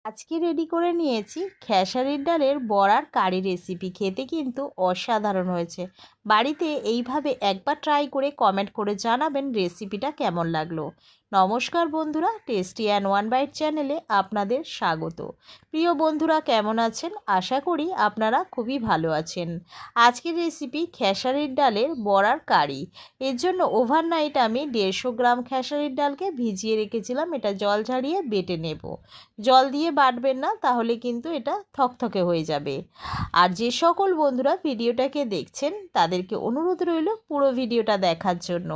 আজকে রেডি করে নিয়েছি খেসারির ডালের বড়ার কারি রেসিপি। খেতে কিন্তু অসাধারণ হয়েছে। বাড়িতে এইভাবে একবার ট্রাই করে কমেন্ট করে জানাবেন রেসিপিটা কেমন লাগলো। নমস্কার বন্ধুরা, টেস্টি অ্যান্ড ওয়ান বাইট চ্যানেলে আপনাদের স্বাগত। প্রিয় বন্ধুরা, কেমন আছেন? আশা করি আপনারা খুবই ভালো আছেন। আজকের রেসিপি খেসারির ডালের বড়ার কারি। এর জন্য ওভারনাইট আমি 150 গ্রাম খেসারির ডালকে ভিজিয়ে রেখেছিলাম। এটা জল ঝাড়িয়ে বেটে নেব। জল দিয়ে বাটবেন না, তাহলে কিন্তু এটা থকথকে হয়ে যাবে। আর যে সকল বন্ধুরা ভিডিওটাকে দেখছেন তাদেরকে অনুরোধ রইল পুরো ভিডিওটা দেখার জন্য।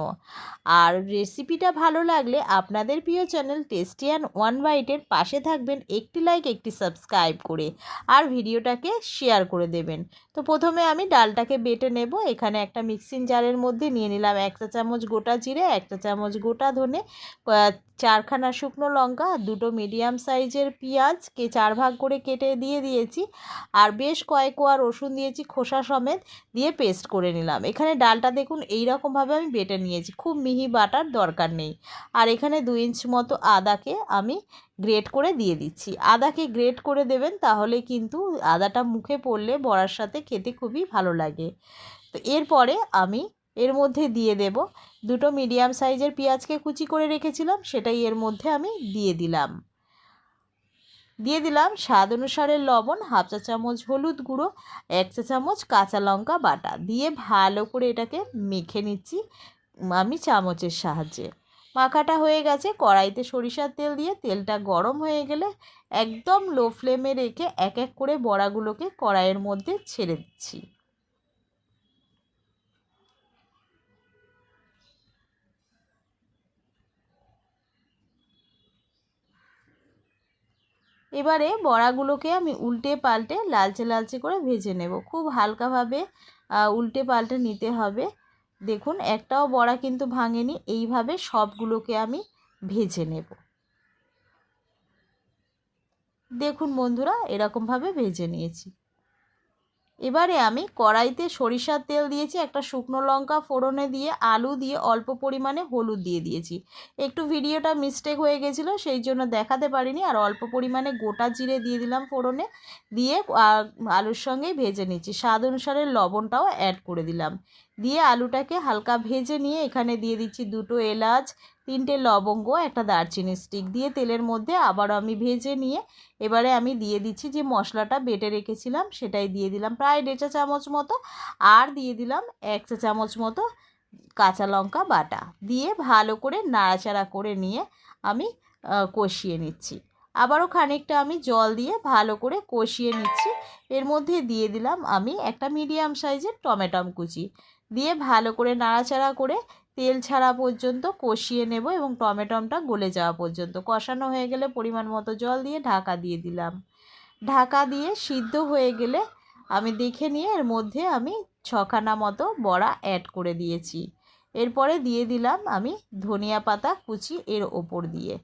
আর রেসিপিটা ভালো লাগলে আপনাদের প্রিয় চ্যানেল টেস্টি অ্যান্ড ওয়ান বাইটের পাশে থাকবেন একটি লাইক একটি সাবস্ক্রাইব করে, আর ভিডিওটাকে শেয়ার করে দেবেন। তো প্রথমে আমি ডালটাকে বেটে নেব। এখানে একটা মিক্সিং জারের মধ্যে নিয়ে নিলাম 1 চা চামচ গোটা জিরে, 1 চা চামচ গোটা ধনে, 4খানা শুকনো লঙ্কা, 2টো মিডিয়াম সাইজের পেঁয়াজকে 4 ভাগ করে কেটে দিয়েছি। আর বেশ কয়েক কোয়া রসুন দিয়েছি খোসা সমেত, দিয়ে পেস্ট করে নিলাম। এখানে ডালটা দেখুন এই রকমভাবে আমি বেটে নিয়েছি, খুব মিহি বাটার দরকার নেই। আর এখানে 2 ইঞ্চ মতো আদাকে আমি গ্রেট করে দিয়ে দিচ্ছি। আদাকে গ্রেট করে দেবেন, তাহলে কিন্তু আদাটা মুখে পড়লে বড়ার সাথে খেতে খুবই ভালো লাগে। তো এরপরে আমি এর মধ্যে দিয়ে দেব 2টো মিডিয়াম সাইজের পেঁয়াজকে কুচি করে রেখেছিলাম, সেটাই এর মধ্যে আমি দিয়ে দিলাম স্বাদ অনুসারে লবণ, 1/2 চা চামচ হলুদ গুঁড়ো, 1 চা চামচ কাঁচা লঙ্কা বাটা দিয়ে ভালো করে এটাকে মেখে নিচ্ছি আমি চামচের সাহায্যে। মাখাটা হয়ে গেছে। কড়াইতে সরিষার তেল দিয়ে তেলটা গরম হয়ে গেলে একদম লো ফ্লেমে রেখে এক এক করে বড়াগুলোকে কড়াইয়ের মধ্যে ছেড়ে দিচ্ছি। এবারে বড়াগুলোকে আমি উল্টে পাল্টে লালচে লালচে করে ভেজে নেব। খুব হালকাভাবে উল্টে পাল্টে নিতে হবে। দেখুন একটাও বড়া কিন্তু ভাঙেনি। এইভাবে সবগুলোকে আমি ভেজে নেব। দেখুন বন্ধুরা, এরকমভাবে ভেজে নিয়েছি। এবারে আমি কড়াইতে সরিষার তেল দিয়েছি, একটা শুকনো লঙ্কা ফোড়নে দিয়ে আলু দিয়ে অল্প পরিমাণে হলুদ দিয়ে দিয়েছি। একটু ভিডিওটা মিস্টেক হয়ে গেছিলো, সেই জন্য দেখাতে পারিনি। আর অল্প পরিমাণে গোটা জিরে দিয়ে দিলাম ফোড়নে, দিয়ে আলুর সঙ্গেই ভেজে নিচ্ছি। স্বাদ অনুসারে লবণটাও অ্যাড করে দিলাম। দিয়ে আলুটাকে হালকা ভেজে নিয়ে এখানে দিয়ে দিচ্ছি 2টো এলাচ, 3টে লবঙ্গ, একটা দারচিনি স্টিক দিয়ে তেলের মধ্যে আবারও আমি ভেজে নিয়ে এবারে আমি দিয়ে দিচ্ছি যে মশলাটা বেটে রেখেছিলাম, সেটাই দিয়ে দিলাম প্রায় 1.5 চা চামচ মতো। আর দিয়ে দিলাম 1 চা চামচ মতো কাঁচা লঙ্কা বাটা, দিয়ে ভালো করে নাড়াচাড়া করে নিয়ে আমি কষিয়ে নিচ্ছি। আবারও খানিকটা আমি জল দিয়ে ভালো করে কষিয়ে নিচ্ছি। এর মধ্যে দিয়ে দিলাম আমি একটা মিডিয়াম সাইজের টমেটো কুচি, দিয়ে ভালো করে নাড়াচাড়া করে তেল ছাড়া পর্যন্ত কষিয়ে নেব এবং টমেটোটা গলে যাওয়া পর্যন্ত। কষানো হয়ে গেলে পরিমাণ মতো জল দিয়ে ঢাকা দিয়ে দিলাম। ঢাকা দিয়ে সিদ্ধ হয়ে গেলে আমি দেখে নিয়ে এর মধ্যে আমি 6খানা মতো বড়া অ্যাড করে দিয়েছি। এরপরে দিয়ে দিলাম আমি ধনিয়া পাতা কুচি এর ওপর দিয়ে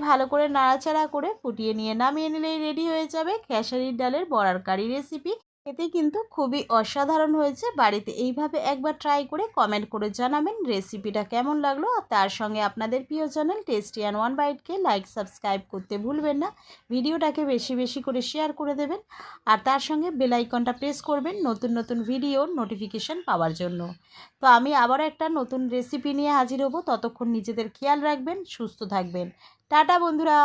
ভালো করে নাড়াচাড়া করে ফুটিয়ে নিয়ে নামিয়ে নিলেই রেডি হয়ে যাবে খেসারির ডালের বড়ার কারি রেসিপি। খেতে কিন্তু খুবই অসাধারণ হয়েছে। বাড়িতে এইভাবে একবার ট্রাই করে কমেন্ট করে জানাবেন রেসিপিটা কেমন লাগলো। আর তার সঙ্গে আপনাদের প্রিয় চ্যানেল টেস্টি অ্যান্ড ওয়ান বাইটকে লাইক সাবস্ক্রাইব করতে ভুলবেন না। ভিডিওটাকে বেশি বেশি করে শেয়ার করে দেবেন, আর তার সঙ্গে বেল আইকনটা প্রেস করবেন নতুন নতুন ভিডিওর নোটিফিকেশান পাওয়ার জন্য। তো আমি আবারও একটা নতুন রেসিপি নিয়ে হাজির হব। ততক্ষণ নিজেদের খেয়াল রাখবেন, সুস্থ থাকবেন। টাটা বন্ধুরা।